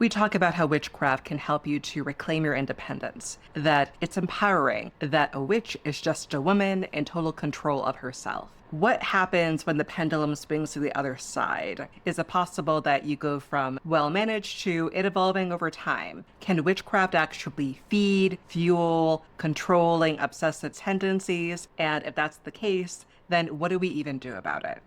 We talk about how witchcraft can help you to reclaim your independence, that it's empowering, that a witch is just a woman in total control of herself. What happens when the pendulum swings to the other side? Is it possible that you go from well managed to it evolving over time? Can witchcraft actually feed, fuel, controlling obsessive tendencies? And if that's the case, then what do we even do about it?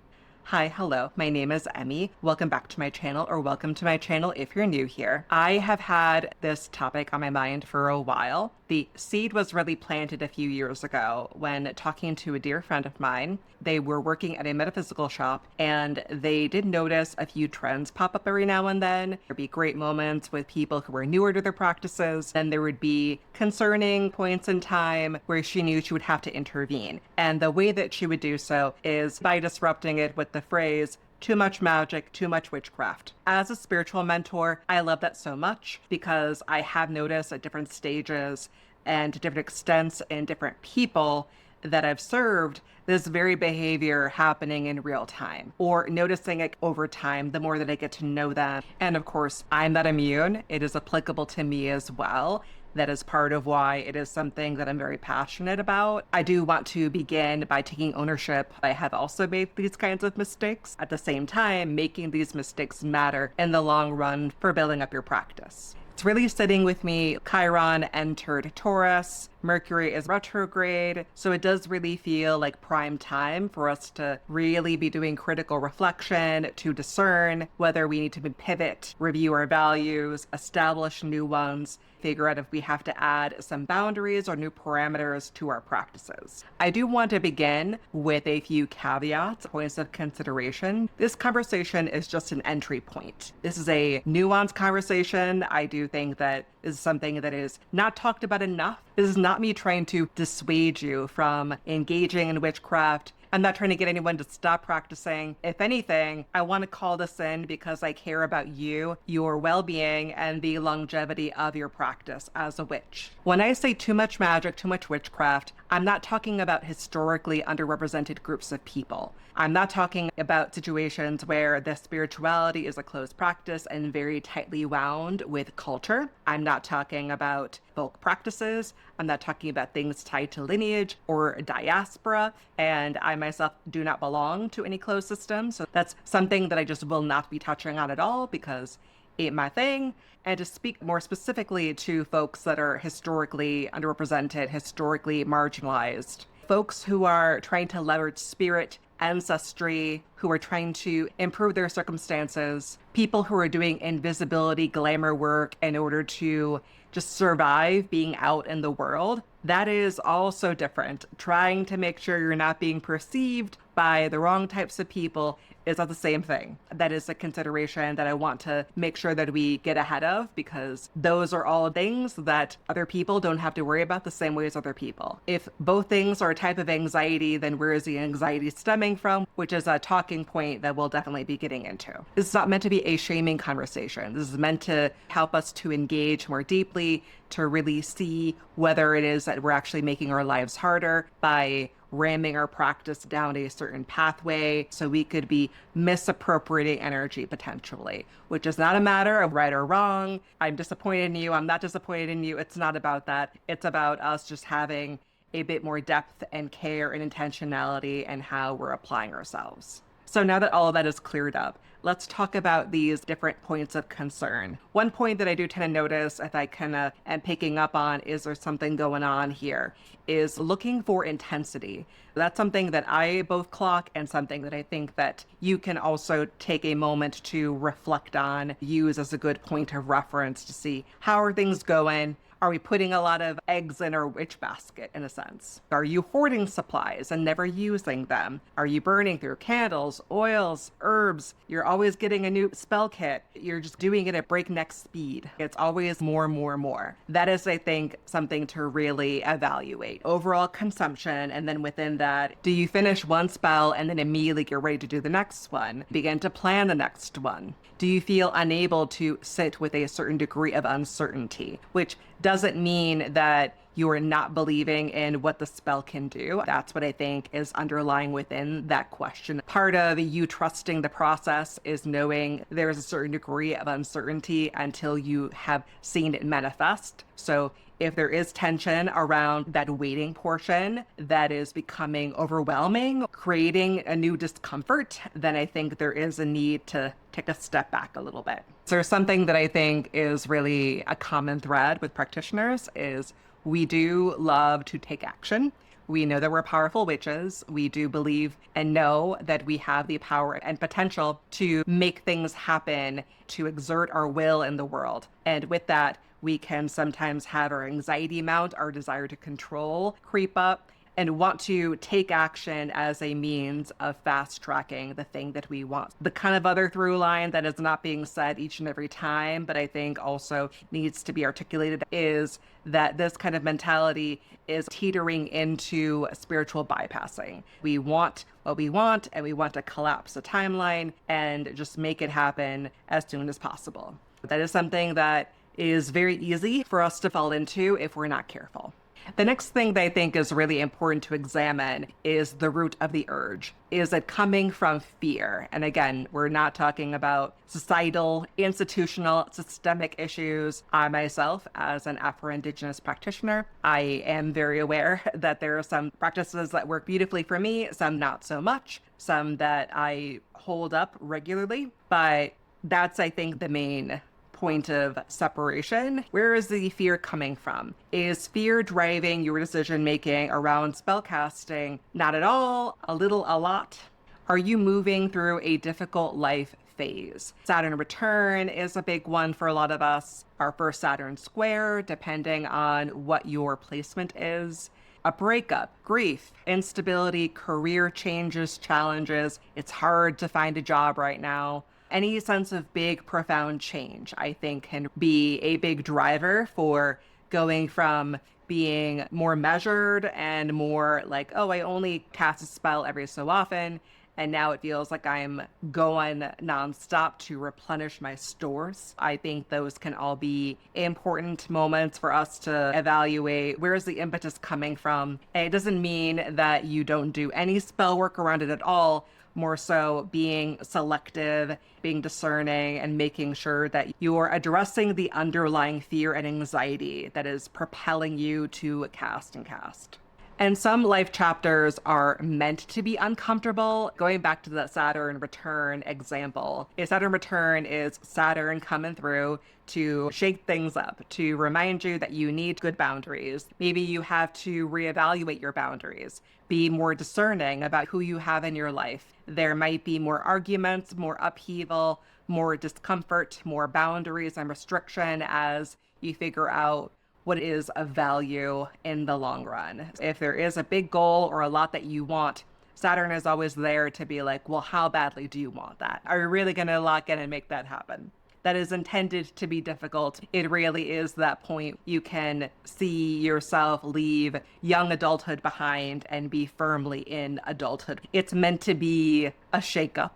Hi, hello, my name is Emmy. Welcome back to my channel, or welcome to my channel if you're new here. I have had this topic on my mind for a while. The seed was really planted a few years ago when talking to a dear friend of mine. They were working at a metaphysical shop and they did notice a few trends pop up every now and then. There'd be great moments with people who were newer to their practices. Then there would be concerning points in time where she knew she would have to intervene. And the way that she would do so is by disrupting it with the phrase, too much magic, too much witchcraft. As a spiritual mentor, I love that so much because I have noticed at different stages and to different extents in different people that I've served this very behavior happening in real time, or noticing it over time the more that I get to know them. And of course, I'm not immune. It is applicable to me as well. That is part of why it is something that I'm very passionate about. I do want to begin by taking ownership. I have also made these kinds of mistakes. At the same time, making these mistakes matter in the long run for building up your practice. It's really sitting with me. Chiron entered Taurus. Mercury is retrograde. So it does really feel like prime time for us to really be doing critical reflection to discern whether we need to pivot, review our values, establish new ones, figure out if we have to add some boundaries or new parameters to our practices. I do want to begin with a few caveats, points of consideration. This conversation is just an entry point. This is a nuanced conversation. I do think that is something that is not talked about enough. This is not me trying to dissuade you from engaging in witchcraft. I'm not trying to get anyone to stop practicing. If anything, I want to call this in because I care about you, your well-being, and the longevity of your practice as a witch. When I say too much magic, too much witchcraft, I'm not talking about historically underrepresented groups of people. I'm not talking about situations where the spirituality is a closed practice and very tightly wound with culture. I'm not talking about folk practices. I'm not talking about things tied to lineage or diaspora. And I myself do not belong to any closed system. So that's something that I just will not be touching on at all because it ain't my thing. And to speak more specifically to folks that are historically underrepresented, historically marginalized, folks who are trying to leverage spirit, ancestry, who are trying to improve their circumstances, people who are doing invisibility, glamour work in order to just survive being out in the world. That is also different. Trying to make sure you're not being perceived by the wrong types of people is not the same thing. That is a consideration that I want to make sure that we get ahead of because those are all things that other people don't have to worry about the same way as other people. If both things are a type of anxiety, then where is the anxiety stemming from? Which is a talking point that we'll definitely be getting into. This is not meant to be a shaming conversation. This is meant to help us to engage more deeply, to really see whether it is that we're actually making our lives harder by ramming our practice down a certain pathway so we could be misappropriating energy potentially, which is not a matter of right or wrong. I'm disappointed in you. I'm not disappointed in you. It's not about that. It's about us just having a bit more depth and care and intentionality and how we're applying ourselves. So now that all of that is cleared up, let's talk about these different points of concern. One point that I do tend to notice, if I kind of am picking up on, is there something going on here, is looking for intensity. That's something that I both clock and something that I think that you can also take a moment to reflect on, use as a good point of reference to see how are things going. Are we putting a lot of eggs in our witch basket, in a sense? Are you hoarding supplies and never using them? Are you burning through candles, oils, herbs? You're always getting a new spell kit. You're just doing it at breakneck speed. It's always more, more, more. That is, I think, something to really evaluate. Overall consumption, and then within that, do you finish one spell and then immediately get ready to do the next one? Begin to plan the next one. Do you feel unable to sit with a certain degree of uncertainty, which doesn't mean that you're not believing in what the spell can do. That's what I think is underlying within that question. Part of you trusting the process is knowing there's a certain degree of uncertainty until you have seen it manifest. So if there is tension around that waiting portion that is becoming overwhelming, creating a new discomfort, then I think there is a need to take a step back a little bit. So there's something that I think is really a common thread with practitioners is we do love to take action. We know that we're powerful witches. We do believe and know that we have the power and potential to make things happen, to exert our will in the world. And with that, we can sometimes have our anxiety mount, our desire to control creep up, and want to take action as a means of fast tracking the thing that we want. The kind of other through line that is not being said each and every time, but I think also needs to be articulated is that this kind of mentality is teetering into spiritual bypassing. We want what we want, and we want to collapse the timeline and just make it happen as soon as possible. That is something that is very easy for us to fall into if we're not careful. The next thing that I think is really important to examine is the root of the urge. Is it coming from fear? And again, we're not talking about societal, institutional, systemic issues. I myself, as an Afro-Indigenous practitioner, I am very aware that there are some practices that work beautifully for me, some not so much, some that I hold up regularly. But that's, I think, the main point of separation. Where is the fear coming from? Is fear driving your decision making around spellcasting? Not at all, a little, a lot. Are you moving through a difficult life phase? Saturn return is a big one for a lot of us. Our first Saturn square, depending on what your placement is. A breakup, grief, instability, career changes, challenges. It's hard to find a job right now. Any sense of big, profound change, I think, can be a big driver for going from being more measured and more like, oh, I only cast a spell every so often, and now it feels like I'm going nonstop to replenish my stores. I think those can all be important moments for us to evaluate where is the impetus coming from. And it doesn't mean that you don't do any spell work around it at all, more so being selective, being discerning, and making sure that you're addressing the underlying fear and anxiety that is propelling you to cast and cast. And some life chapters are meant to be uncomfortable. Going back to the Saturn return example, a Saturn return is Saturn coming through to shake things up, to remind you that you need good boundaries. Maybe you have to reevaluate your boundaries, be more discerning about who you have in your life. There might be more arguments, more upheaval, more discomfort, more boundaries and restriction as you figure out what is of value in the long run. If there is a big goal or a lot that you want, Saturn is always there to be like, well, how badly do you want that? Are you really going to lock in and make that happen? That is intended to be difficult. It really is that point you can see yourself leave young adulthood behind and be firmly in adulthood. It's meant to be a shakeup.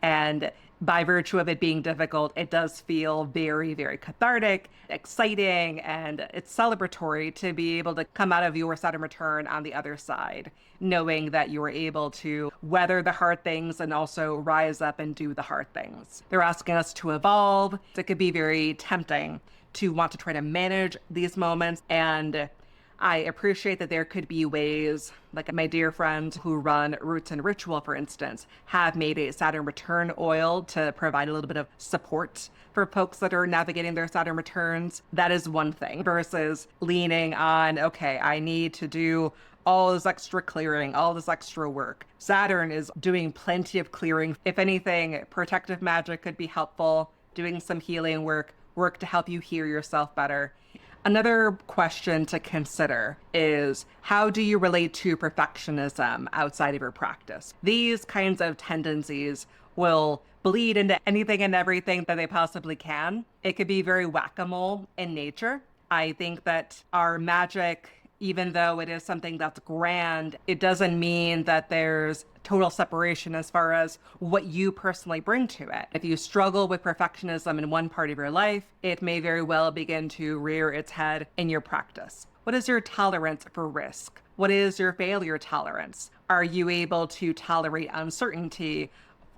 And by virtue of it being difficult, it does feel very, very cathartic, exciting, and it's celebratory to be able to come out of your Saturn return on the other side, knowing that you were able to weather the hard things and also rise up and do the hard things. They're asking us to evolve. It could be very tempting to want to try to manage these moments, and I appreciate that there could be ways, like my dear friends who run Roots and Ritual, for instance, have made a Saturn Return Oil to provide a little bit of support for folks that are navigating their Saturn returns. That is one thing versus leaning on, okay, I need to do all this extra clearing, all this extra work. Saturn is doing plenty of clearing. If anything, protective magic could be helpful, doing some healing work to help you hear yourself better. Another question to consider is, how do you relate to perfectionism outside of your practice? These kinds of tendencies will bleed into anything and everything that they possibly can. It could be very whack-a-mole in nature. I think that our magic, even though it is something that's grand, it doesn't mean that there's total separation as far as what you personally bring to it. If you struggle with perfectionism in one part of your life, it may very well begin to rear its head in your practice. What is your tolerance for risk? What is your failure tolerance? Are you able to tolerate uncertainty?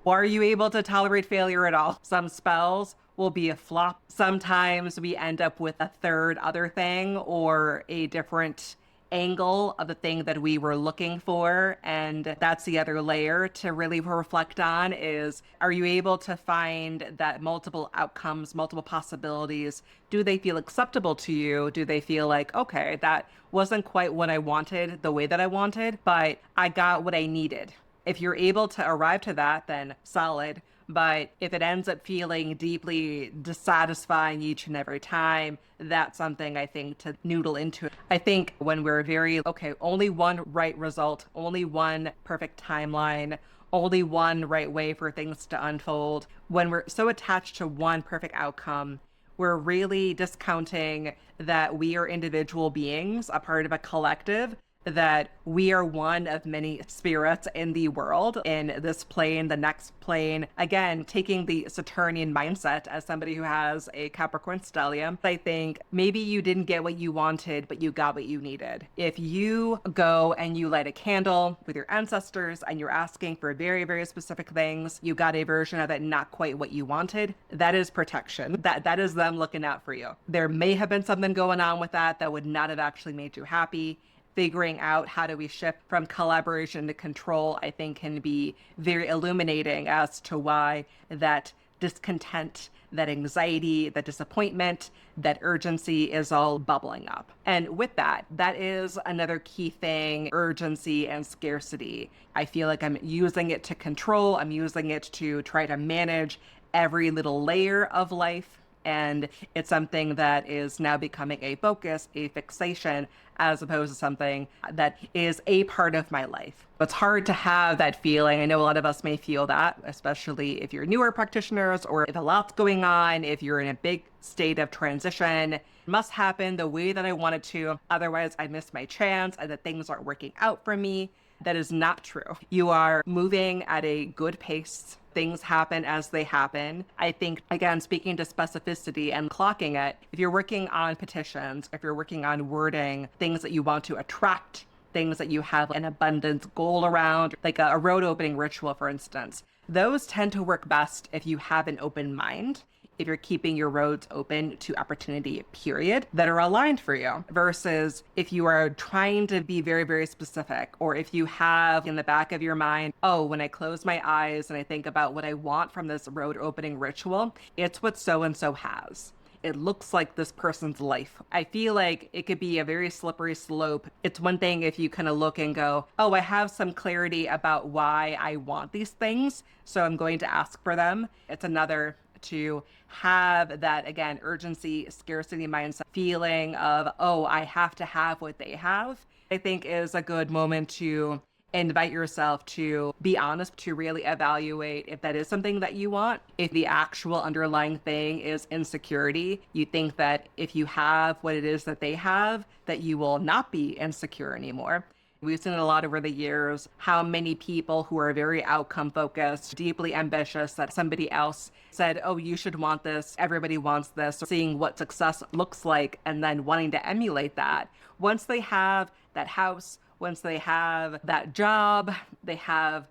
Or are you able to tolerate failure at all? Some spells will be a flop. Sometimes we end up with a third other thing or a different angle of the thing that we were looking for. And that's the other layer to really reflect on is, are you able to find that multiple outcomes, multiple possibilities, do they feel acceptable to you? Do they feel like, okay, that wasn't quite what I wanted, the way that I wanted, but I got what I needed. If you're able to arrive to that, then solid. But if it ends up feeling deeply dissatisfying each and every time, that's something I think to noodle into. I think when we're very, okay, only one right result, only one perfect timeline, only one right way for things to unfold, when we're so attached to one perfect outcome, we're really discounting that we are individual beings, a part of a collective, that we are one of many spirits in the world, in this plane, the next plane. Again, taking the Saturnian mindset as somebody who has a Capricorn stellium, I think maybe you didn't get what you wanted, but you got what you needed. If you go and you light a candle with your ancestors and you're asking for very, very specific things, you got a version of it not quite what you wanted, that is protection. That is them looking out for you. There may have been something going on with that would not have actually made you happy. Figuring out how do we shift from collaboration to control, I think can be very illuminating as to why that discontent, that anxiety, that disappointment, that urgency is all bubbling up. And with that is another key thing, urgency and scarcity. I feel like I'm using it to control, I'm using it to try to manage every little layer of life. And it's something that is now becoming a focus, a fixation, as opposed to something that is a part of my life. It's hard to have that feeling. I know a lot of us may feel that, especially if you're newer practitioners or if a lot's going on, if you're in a big state of transition. It must happen the way that I want it to. Otherwise, I miss my chance and that things aren't working out for me. That is not true. You are moving at a good pace. Things happen as they happen. I think, again, speaking to specificity and clocking it, if you're working on petitions, if you're working on wording, things that you want to attract, things that you have an abundance goal around, like a road opening ritual, for instance, those tend to work best if you have an open mind, if you're keeping your roads open to opportunity, period, that are aligned for you, versus if you are trying to be very, very specific, or if you have in the back of your mind, oh, when I close my eyes and I think about what I want from this road opening ritual, it's what so-and-so has. It looks like this person's life. I feel like it could be a very slippery slope. It's one thing if you kind of look and go, oh, I have some clarity about why I want these things, so I'm going to ask for them. It's another to have that, again, urgency, scarcity mindset, feeling of, oh, I have to have what they have, I think is a good moment to invite yourself to be honest, to really evaluate if that is something that you want. If the actual underlying thing is insecurity, you think that if you have what it is that they have, that you will not be insecure anymore. We've seen a lot over the years how many people who are very outcome focused, deeply ambitious, that somebody else said, oh, you should want this, everybody wants this, seeing what success looks like and then wanting to emulate that. Once they have that house, once they have that job, they have,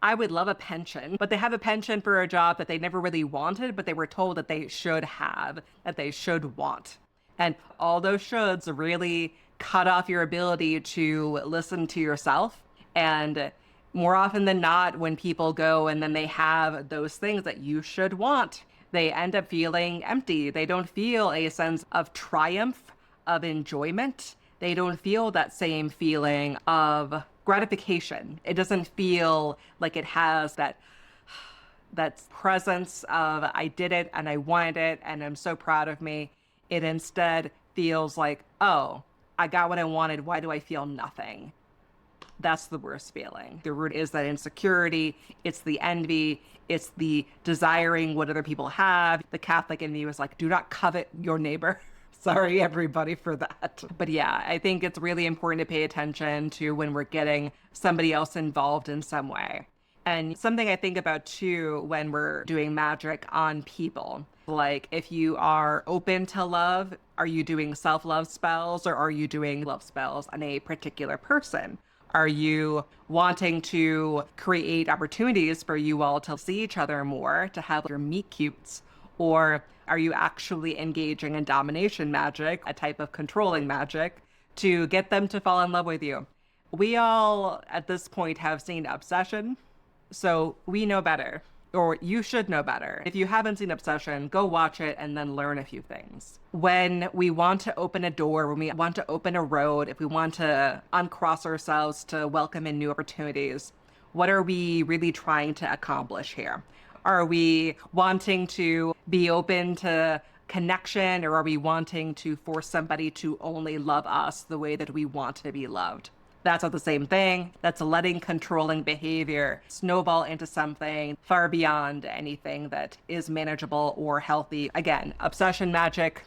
I would love a pension, but they have a pension for a job that they never really wanted, but they were told that they should have, that they should want. And all those shoulds really cut off your ability to listen to yourself. And more often than not, when people go and then they have those things that you should want, they end up feeling empty. They don't feel a sense of triumph, of enjoyment. They don't feel that same feeling of gratification. It doesn't feel like it has that presence of I did it and I wanted it and I'm so proud of me. It instead feels like, oh, I got what I wanted. Why do I feel nothing? That's the worst feeling. The root is that insecurity. It's the envy. It's the desiring what other people have. The Catholic in me was like, do not covet your neighbor. Sorry, everybody, for that. But yeah, I think it's really important to pay attention to when we're getting somebody else involved in some way. And something I think about too when we're doing magic on people, Like, if you are open to love, are you doing self-love spells or are you doing love spells on a particular person? Are you wanting to create opportunities for you all to see each other more, to have your meet cutes? Or are you actually engaging in domination magic, a type of controlling magic, to get them to fall in love with you? We all, at this point, have seen Obsession, so we know better, or you should know better. If you haven't seen Obsession, go watch it and then learn a few things. When we want to open a door, when we want to open a road, if we want to uncross ourselves to welcome in new opportunities, what are we really trying to accomplish here? Are we wanting to be open to connection, or are we wanting to force somebody to only love us the way that we want to be loved? That's not the same thing. That's letting controlling behavior snowball into something far beyond anything that is manageable or healthy. Again, obsession magic,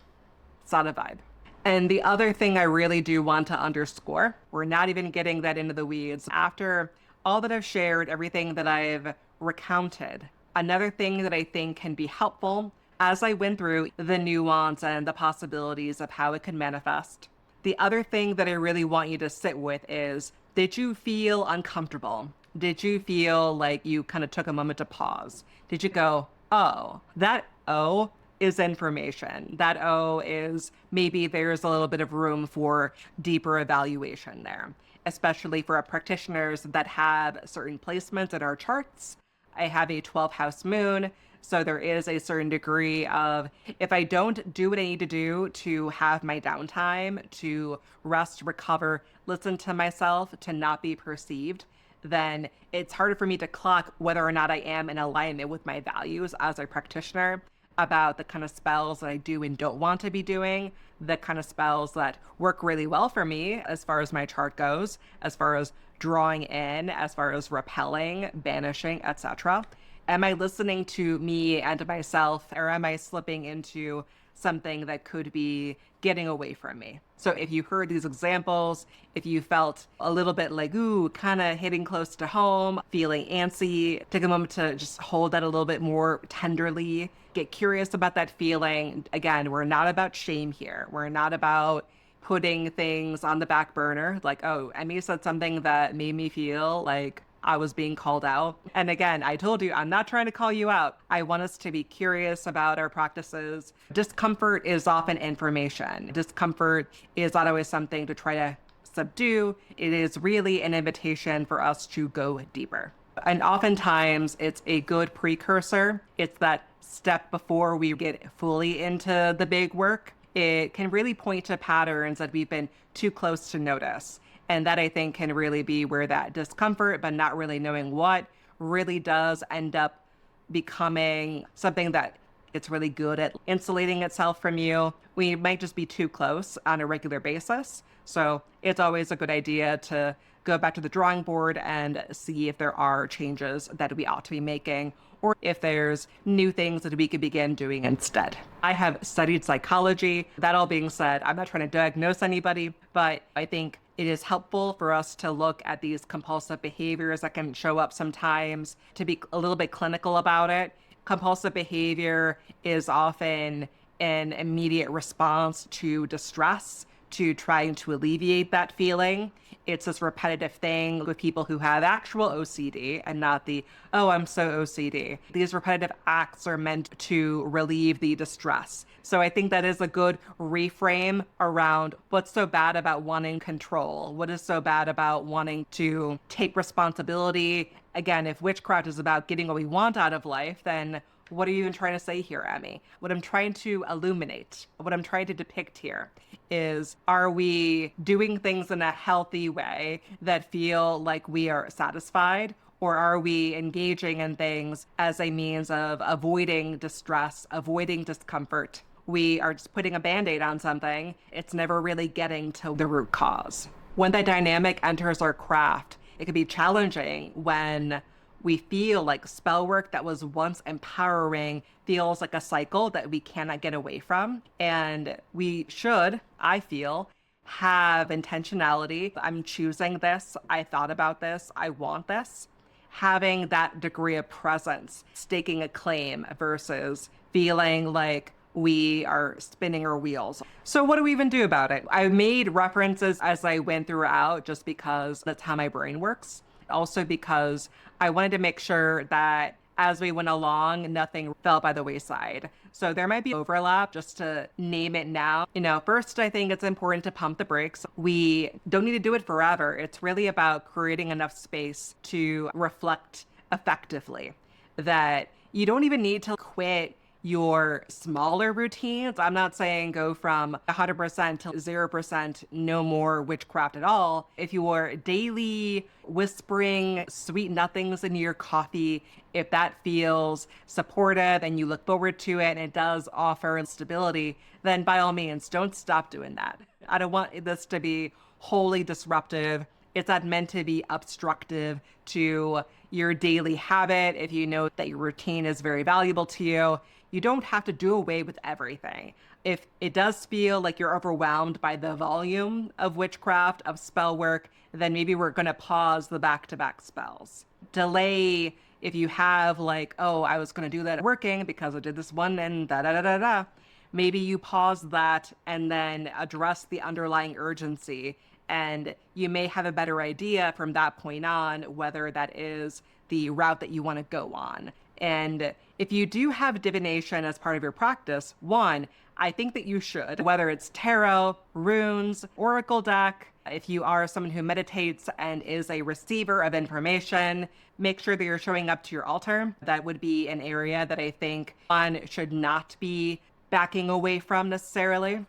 it's not a vibe. And the other thing I really do want to underscore, we're not even getting that into the weeds. After all that I've shared, everything that I've recounted, another thing that I think can be helpful as I went through the nuance and the possibilities of how it could manifest. The other thing that I really want you to sit with is, did you feel uncomfortable? Did you feel like you kind of took a moment to pause? Did you go, oh, that oh is information. That oh is maybe there's a little bit of room for deeper evaluation there, especially for our practitioners that have certain placements in our charts. I have a 12th house moon. So there is a certain degree of, if I don't do what I need to do to have my downtime, to rest, recover, listen to myself, to not be perceived, then it's harder for me to clock whether or not I am in alignment with my values as a practitioner about the kind of spells that I do and don't want to be doing, the kind of spells that work really well for me as far as my chart goes, as far as drawing in, as far as repelling, banishing, etc. Am I listening to me and myself, or am I slipping into something that could be getting away from me? So if you heard these examples, if you felt a little bit like, ooh, kind of hitting close to home, feeling antsy, take a moment to just hold that a little bit more tenderly, get curious about that feeling. Again, we're not about shame here. We're not about putting things on the back burner. Like, oh, Emmy said something that made me feel like I was being called out. And again, I told you, I'm not trying to call you out. I want us to be curious about our practices. Discomfort is often information. Discomfort is not always something to try to subdue. It is really an invitation for us to go deeper. And oftentimes it's a good precursor. It's that step before we get fully into the big work. It can really point to patterns that we've been too close to notice. And that, I think, can really be where that discomfort, but not really knowing what, really does end up becoming something that it's really good at insulating itself from you. We might just be too close on a regular basis. So it's always a good idea to go back to the drawing board and see if there are changes that we ought to be making, or if there's new things that we could begin doing instead. I have studied psychology. That all being said, I'm not trying to diagnose anybody, but I think it is helpful for us to look at these compulsive behaviors that can show up sometimes, to be a little bit clinical about it. Compulsive behavior is often an immediate response to distress, to trying to alleviate that feeling. It's this repetitive thing with people who have actual OCD and not the, oh, I'm so OCD. These repetitive acts are meant to relieve the distress. So I think that is a good reframe around what's so bad about wanting control. What is so bad about wanting to take responsibility? Again, if witchcraft is about getting what we want out of life, then what are you even trying to say here, Emmy? What I'm trying to illuminate, what I'm trying to depict here is, are we doing things in a healthy way that feel like we are satisfied? Or are we engaging in things as a means of avoiding distress, avoiding discomfort? We are just putting a Band-Aid on something. It's never really getting to the root cause. When that dynamic enters our craft, it can be challenging when we feel like spell work that was once empowering feels like a cycle that we cannot get away from. And we should, I feel, have intentionality. I'm choosing this. I thought about this. I want this. Having that degree of presence, staking a claim versus feeling like we are spinning our wheels. So what do we even do about it? I made references as I went throughout just because that's how my brain works. Also because I wanted to make sure that as we went along, nothing fell by the wayside. So there might be overlap just to name it now. First, I think it's important to pump the brakes. We don't need to do it forever. It's really about creating enough space to reflect effectively, that you don't even need to quit your smaller routines. I'm not saying go from 100% to 0%, no more witchcraft at all. If your daily whispering sweet nothings in your coffee, if that feels supportive and you look forward to it and it does offer stability, then by all means, don't stop doing that. I don't want this to be wholly disruptive. It's not meant to be obstructive to your daily habit. If you know that your routine is very valuable to you, you don't have to do away with everything. If it does feel like you're overwhelmed by the volume of witchcraft, of spell work, then maybe we're going to pause the back-to-back spells. Delay if you have like, oh, I was going to do that working because I did this one and da-da-da-da-da. Maybe you pause that and then address the underlying urgency. And you may have a better idea from that point on whether that is the route that you want to go on. And if you do have divination as part of your practice, one, I think that you should, whether it's tarot, runes, oracle deck. If you are someone who meditates and is a receiver of information, make sure that you're showing up to your altar. That would be an area that I think one should not be backing away from necessarily.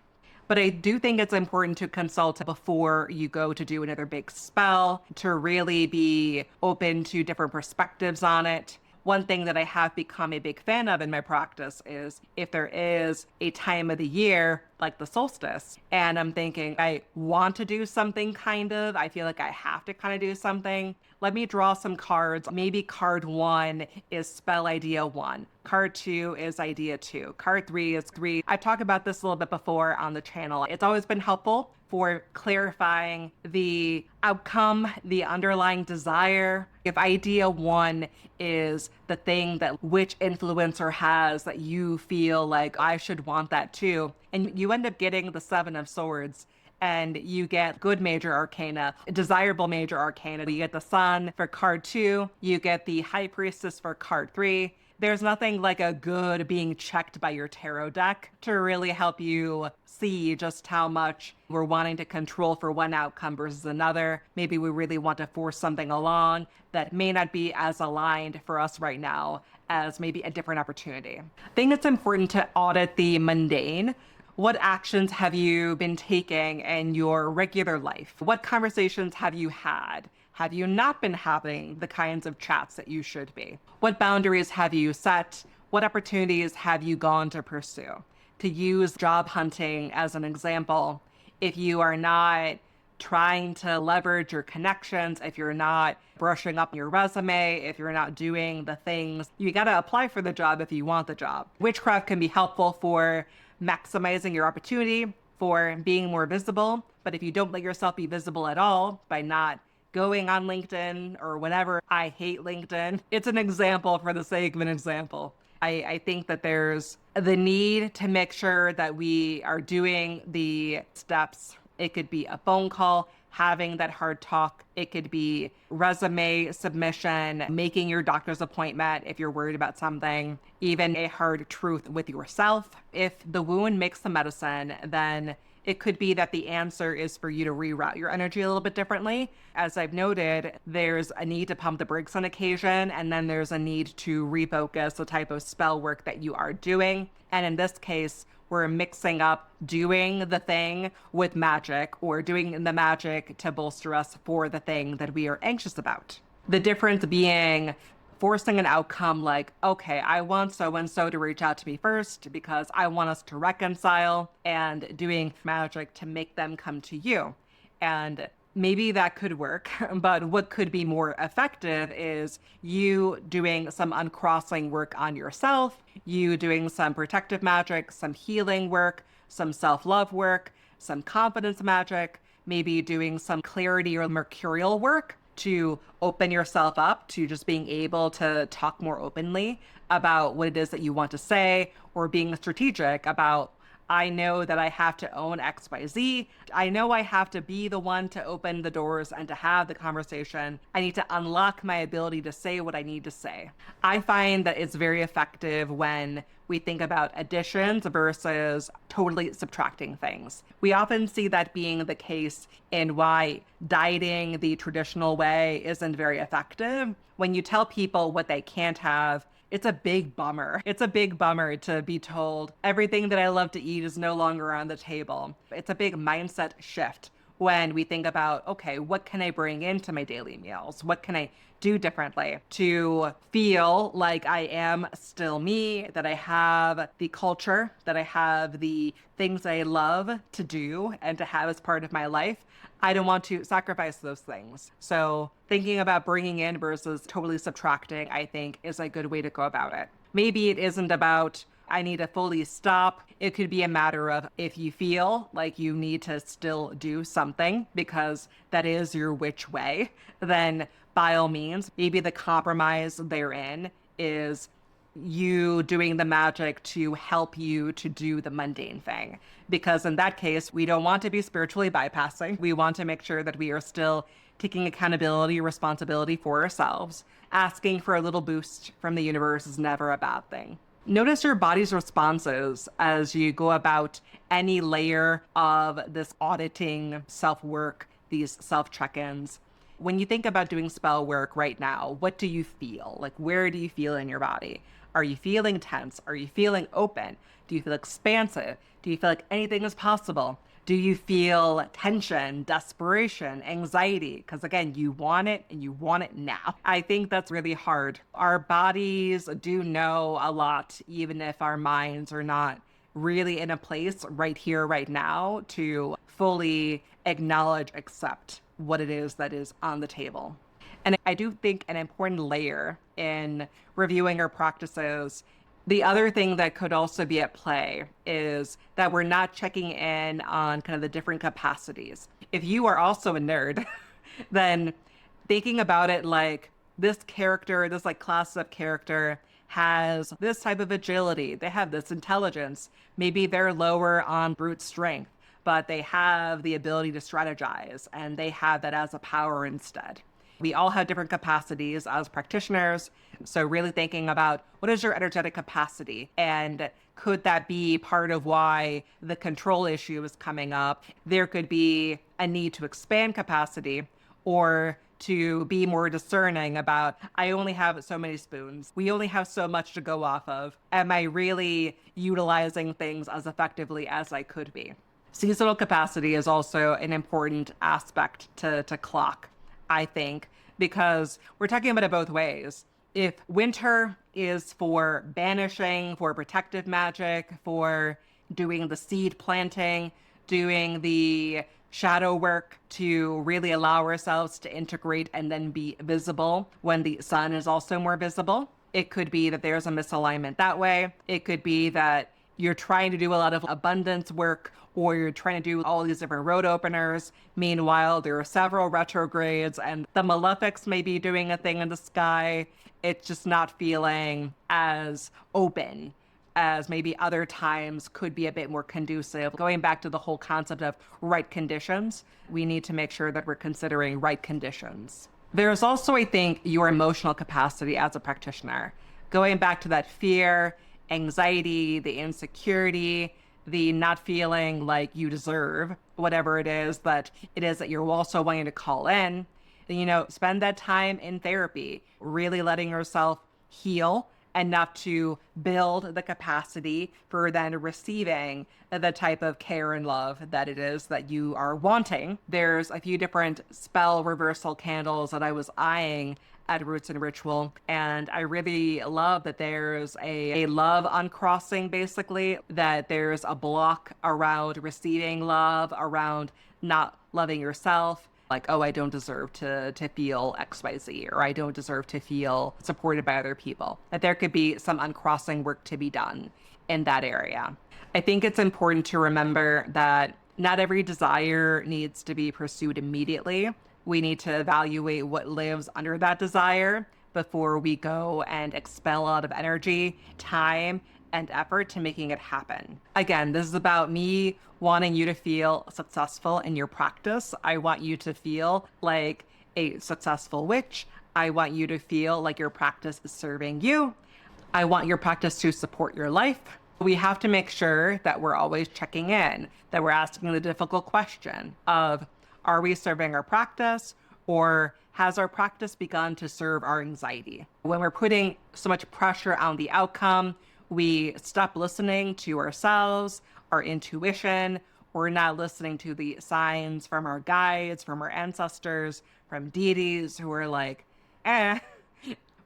But I do think it's important to consult before you go to do another big spell, to really be open to different perspectives on it. One thing that I have become a big fan of in my practice is if there is a time of the year, like the solstice, and I'm thinking, I want to do something I feel like I have to kind of do something. Let me draw some cards. Maybe card 1 is spell idea 1. Card 2 is idea 2. Card 3 is 3. I've talked about this a little bit before on the channel. It's always been helpful for clarifying the outcome, the underlying desire. If idea 1 is the thing that which influencer has that you feel like I should want that too, and you end up getting the 7 of Swords, and you get good major arcana, desirable major arcana. You get the Sun for card 2, you get the High Priestess for card 3. There's nothing like a good being checked by your tarot deck to really help you see just how much we're wanting to control for one outcome versus another. Maybe we really want to force something along that may not be as aligned for us right now as maybe a different opportunity. I think it's important to audit the mundane. What actions have you been taking in your regular life? What conversations have you had? Have you not been having the kinds of chats that you should be? What boundaries have you set? What opportunities have you gone to pursue? To use job hunting as an example, if you are not trying to leverage your connections, if you're not brushing up your resume, if you're not doing the things, you got to apply for the job if you want the job. Witchcraft can be helpful for maximizing your opportunity, for being more visible. But if you don't let yourself be visible at all by not going on LinkedIn or whatever, I hate LinkedIn. It's an example for the sake of an example. I think that there's the need to make sure that we are doing the steps. It could be a phone call, having that hard talk. It could be resume submission, making your doctor's appointment if you're worried about something, even a hard truth with yourself. If the wound makes the medicine, then it could be that the answer is for you to reroute your energy a little bit differently. As I've noted, there's a need to pump the brakes on occasion, and then there's a need to refocus the type of spell work that you are doing. And in this case, we're mixing up doing the thing with magic, or doing the magic to bolster us for the thing that we are anxious about. The difference being forcing an outcome like, okay, I want so-and-so to reach out to me first because I want us to reconcile, and doing magic to make them come to you. And maybe that could work, but what could be more effective is you doing some uncrossing work on yourself, you doing some protective magic, some healing work, some self-love work, some confidence magic, maybe doing some clarity or mercurial work, to open yourself up to just being able to talk more openly about what it is that you want to say, or being strategic about, I know that I have to own XYZ. I know I have to be the one to open the doors and to have the conversation. I need to unlock my ability to say what I need to say. I find that it's very effective when we think about additions versus totally subtracting things. We often see that being the case in why dieting the traditional way isn't very effective. When you tell people what they can't have, it's a big bummer. It's a big bummer to be told everything that I love to eat is no longer on the table. It's a big mindset shift when we think about, okay, what can I bring into my daily meals? What can I do differently to feel like I am still me, that I have the culture, that I have the things that I love to do and to have as part of my life? I don't want to sacrifice those things. So thinking about bringing in versus totally subtracting, I think, is a good way to go about it. Maybe it isn't about, I need to fully stop. It could be a matter of, if you feel like you need to still do something because that is your which way, then by all means, maybe the compromise therein is you doing the magic to help you to do the mundane thing. Because in that case, we don't want to be spiritually bypassing. We want to make sure that we are still taking accountability, responsibility for ourselves. Asking for a little boost from the universe is never a bad thing. Notice your body's responses as you go about any layer of this auditing self-work, these self-check-ins. When you think about doing spell work right now, what do you feel? Like, where do you feel in your body? Are you feeling tense? Are you feeling open? Do you feel expansive? Do you feel like anything is possible? Do you feel tension, desperation, anxiety? Because again, you want it and you want it now. I think that's really hard. Our bodies do know a lot, even if our minds are not really in a place right here, right now, to fully acknowledge, accept what it is that is on the table. And I do think an important layer in reviewing our practices, the other thing that could also be at play is that we're not checking in on kind of the different capacities. If you are also a nerd, then thinking about it like this character, this like class of character has this type of agility, they have this intelligence, maybe they're lower on brute strength, but they have the ability to strategize and they have that as a power instead. We all have different capacities as practitioners. So really thinking about, what is your energetic capacity? And could that be part of why the control issue is coming up? There could be a need to expand capacity, or to be more discerning about, I only have so many spoons. We only have so much to go off of. Am I really utilizing things as effectively as I could be? Seasonal capacity is also an important aspect to clock, I think, because we're talking about it both ways. If winter is for banishing, for protective magic, for doing the seed planting, doing the shadow work to really allow ourselves to integrate and then be visible when the sun is also more visible, it could be that there's a misalignment that way. It could be that you're trying to do a lot of abundance work, or you're trying to do all these different road openers. Meanwhile, there are several retrogrades and the malefics may be doing a thing in the sky. It's just not feeling as open as maybe other times could be a bit more conducive. Going back to the whole concept of right conditions, we need to make sure that we're considering right conditions. There's also, I think, your emotional capacity as a practitioner. Going back to that fear, anxiety, the insecurity, the not feeling like you deserve whatever it is that you're also wanting to call in. Spend that time in therapy, really letting yourself heal enough to build the capacity for then receiving the type of care and love that it is that you are wanting. There's a few different spell reversal candles that I was eyeing at Roots and Ritual, and I really love that there's a love uncrossing, basically, that there's a block around receiving love, around not loving yourself. Like, oh, I don't deserve to feel XYZ, or I don't deserve to feel supported by other people. That there could be some uncrossing work to be done in that area. I think it's important to remember that not every desire needs to be pursued immediately. We need to evaluate what lives under that desire before we go and expel a lot of energy, time, and effort to making it happen. Again, this is about me wanting you to feel successful in your practice. I want you to feel like a successful witch. I want you to feel like your practice is serving you. I want your practice to support your life. We have to make sure that we're always checking in, that we're asking the difficult question of, are we serving our practice, or has our practice begun to serve our anxiety? When we're putting so much pressure on the outcome, we stop listening to ourselves, our intuition. We're not listening to the signs from our guides, from our ancestors, from deities who are like, eh.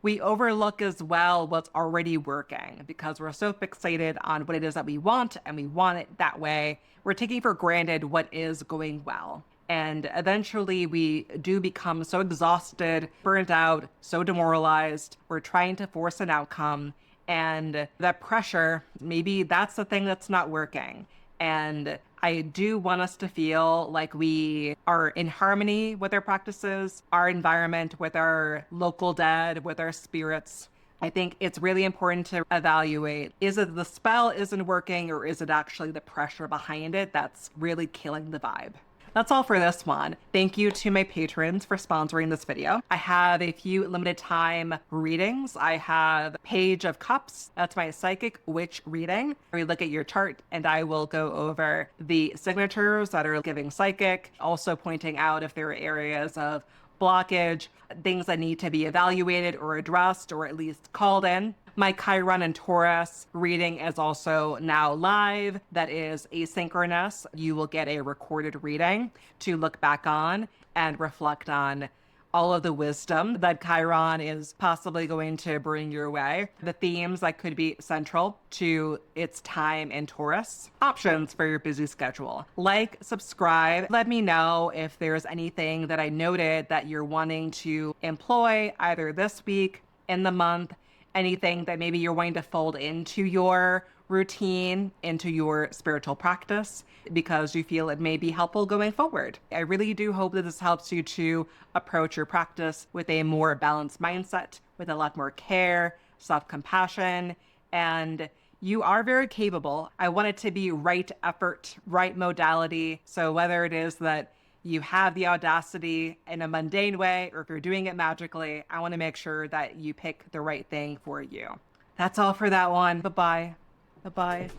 We overlook as well what's already working because we're so fixated on what it is that we want, and we want it that way. We're taking for granted what is going well. And eventually we do become so exhausted, burnt out, so demoralized. We're trying to force an outcome, and that pressure, maybe that's the thing that's not working. And I do want us to feel like we are in harmony with our practices, our environment, with our local dead, with our spirits. I think it's really important to evaluate, is it the spell isn't working, or is it actually the pressure behind it that's really killing the vibe? That's all for this one. Thank you to my patrons for sponsoring this video. I have a few limited time readings. I have Page of Cups. That's my psychic witch reading. We look at your chart and I will go over the signatures that are giving psychic, also pointing out if there are areas of blockage, things that need to be evaluated or addressed or at least called in. My Chiron and Taurus reading is also now live. That is asynchronous. You will get a recorded reading to look back on and reflect on all of the wisdom that Chiron is possibly going to bring your way. The themes that could be central to its time in Taurus. Options for your busy schedule. Like, subscribe. Let me know if there's anything that I noted that you're wanting to employ either this week, in the month, anything that maybe you're wanting to fold into your routine, into your spiritual practice, because you feel it may be helpful going forward. I really do hope that this helps you to approach your practice with a more balanced mindset, with a lot more care, self-compassion, and you are very capable. I want it to be right effort, right modality. So whether it is that you have the audacity in a mundane way, or if you're doing it magically, I want to make sure that you pick the right thing for you. That's all for that one. Bye-bye. Bye-bye.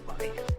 Bye.